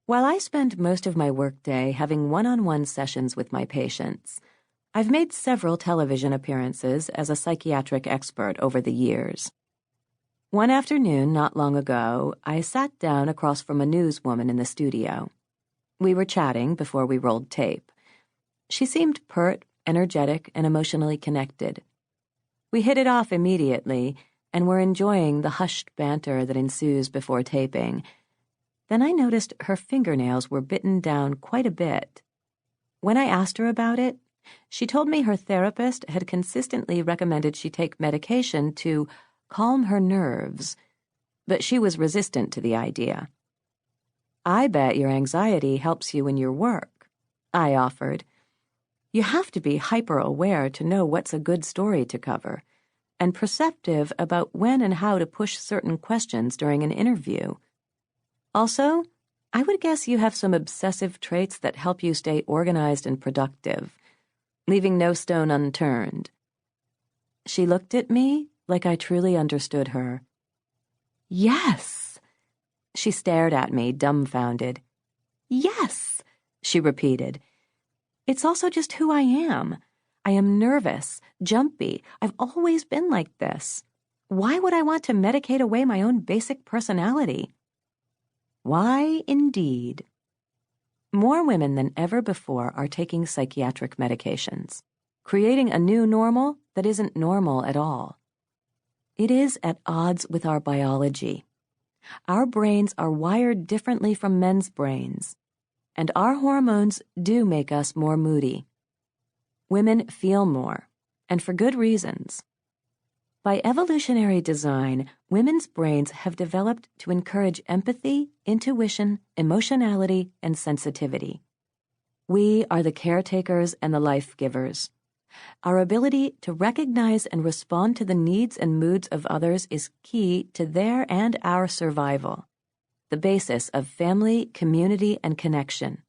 While I spend most of my workday having one-on-one sessions with my patients, I've made several television appearances as a psychiatric expert over the years. One afternoon not long ago, I sat down across from a newswoman in the studio. We were chatting before we rolled tape. She seemed pert, energetic, and emotionally connected. We hit it off immediately and were enjoying the hushed banter that ensues before taping. Then I noticed her fingernails were bitten down quite a bit. When I asked her about it, she told me her therapist had consistently recommended she take medication to calm her nerves, but she was resistant to the idea. "I bet your anxiety helps you in your work," I offered. "You have to be hyper-aware to know what's a good story to cover, and perceptive about when and how to push certain questions during an interview. Also, I would guess you have some obsessive traits that help you stay organized and productive, leaving no stone unturned." She looked at me like I truly understood her. "Yes." She stared at me, dumbfounded. "Yes," she repeated. "It's also just who I am. I am nervous, jumpy. I've always been like this. Why would I want to medicate away my own basic personality?" Why, indeed. More women than ever before are taking psychiatric medications, creating a new normal that isn't normal at all. It is at odds with our biology. Our brains are wired differently from men's brains, and our hormones do make us more moody. Women feel more, and for good reasons. By evolutionary design, women's brains have developed to encourage empathy, intuition, emotionality, and sensitivity. We are the caretakers and the life-givers. Our ability to recognize and respond to the needs and moods of others is key to their and our survival, the basis of family, community, and connection.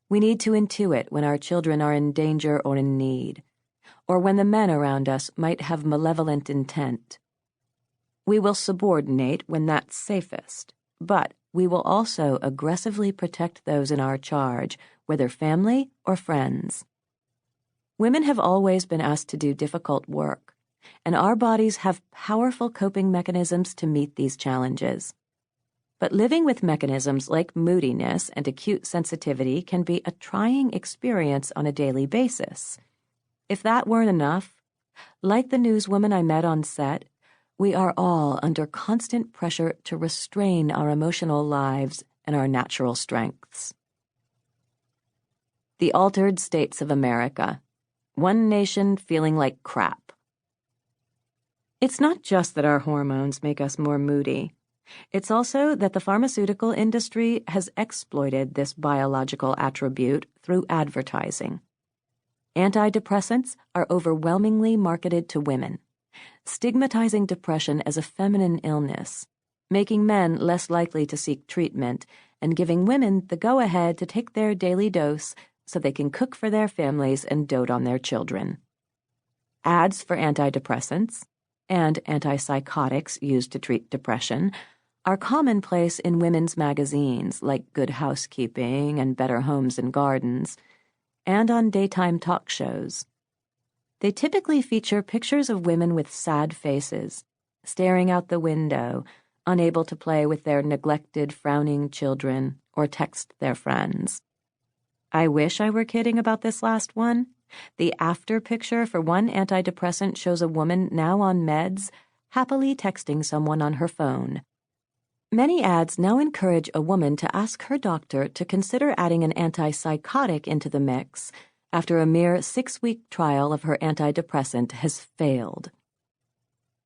We need to intuit when our children are in danger or in need, or when the men around us might have malevolent intent. We will subordinate when that's safest, but we will also aggressively protect those in our charge, whether family or friends. Women have always been asked to do difficult work, and our bodies have powerful coping mechanisms to meet these challenges. But living with mechanisms like moodiness and acute sensitivity can be a trying experience on a daily basis. If that weren't enough, like the newswoman I met on set, we are all under constant pressure to restrain our emotional lives and our natural strengths. The Altered States of America. One nation feeling like crap. It's not just that our hormones make us more moody. It's also that the pharmaceutical industry has exploited this biological attribute through advertising. Antidepressants are overwhelmingly marketed to women, stigmatizing depression as a feminine illness, making men less likely to seek treatment, and giving women the go-ahead to take their daily dose so they can cook for their families and dote on their children. Ads for antidepressants and antipsychotics used to treat depression are commonplace in women's magazines like Good Housekeeping and Better Homes and Gardens, and on daytime talk shows. They typically feature pictures of women with sad faces, staring out the window, unable to play with their neglected, frowning children or text their friends. I wish I were kidding about this last one. The after picture for one antidepressant shows a woman now on meds, happily texting someone on her phone. Many ads now encourage a woman to ask her doctor to consider adding an antipsychotic into the mix after a mere 6-week trial of her antidepressant has failed.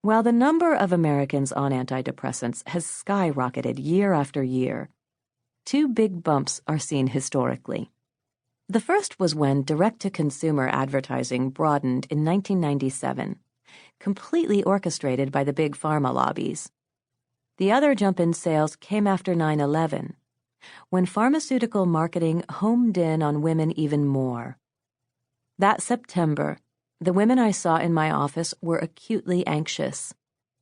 While the number of Americans on antidepressants has skyrocketed year after year, two big bumps are seen historically. The first was when direct-to-consumer advertising broadened in 1997, completely orchestrated by the big pharma lobbies. The other jump in sales came after 9/11, when pharmaceutical marketing homed in on women even more. That September, the women I saw in my office were acutely anxious,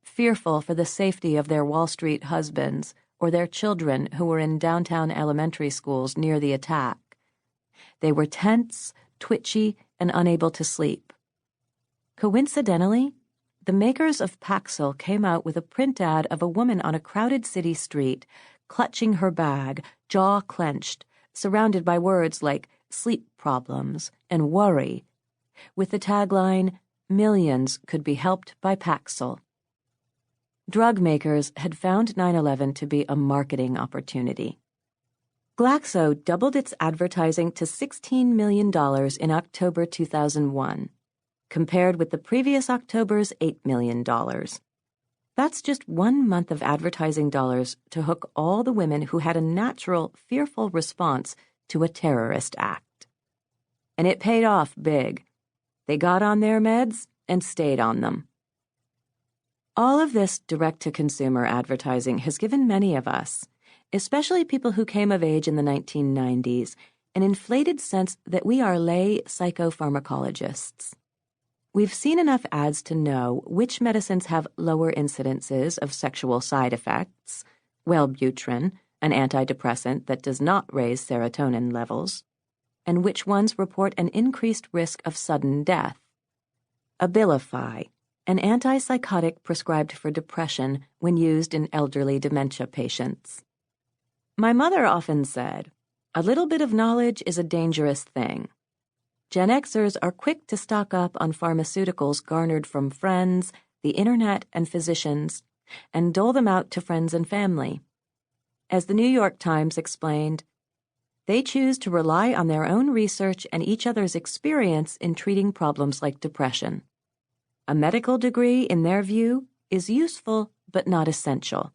fearful for the safety of their Wall Street husbands or their children who were in downtown elementary schools near the attack. They were tense, twitchy, and unable to sleep. Coincidentally, the makers of Paxil came out with a print ad of a woman on a crowded city street, clutching her bag, jaw clenched, surrounded by words like sleep problems and worry, with the tagline, "Millions could be helped by Paxil." Drug makers had found 9/11 to be a marketing opportunity. Glaxo doubled its advertising to $16 million in October 2001, compared with the previous October's $8 million. That's just 1 month of advertising dollars to hook all the women who had a natural, fearful response to a terrorist act. And it paid off big. They got on their meds and stayed on them. All of this direct-to-consumer advertising has given many of us, especially people who came of age in the 1990s, an inflated sense that we are lay psychopharmacologists. We've seen enough ads to know which medicines have lower incidences of sexual side effects, Wellbutrin, an antidepressant that does not raise serotonin levels, and which ones report an increased risk of sudden death. Abilify, an antipsychotic prescribed for depression when used in elderly dementia patients. My mother often said, "A little bit of knowledge is a dangerous thing." Gen Xers are quick to stock up on pharmaceuticals garnered from friends, the internet, and physicians, and dole them out to friends and family. As the New York Times explained, they choose to rely on their own research and each other's experience in treating problems like depression. A medical degree, in their view, is useful but not essential.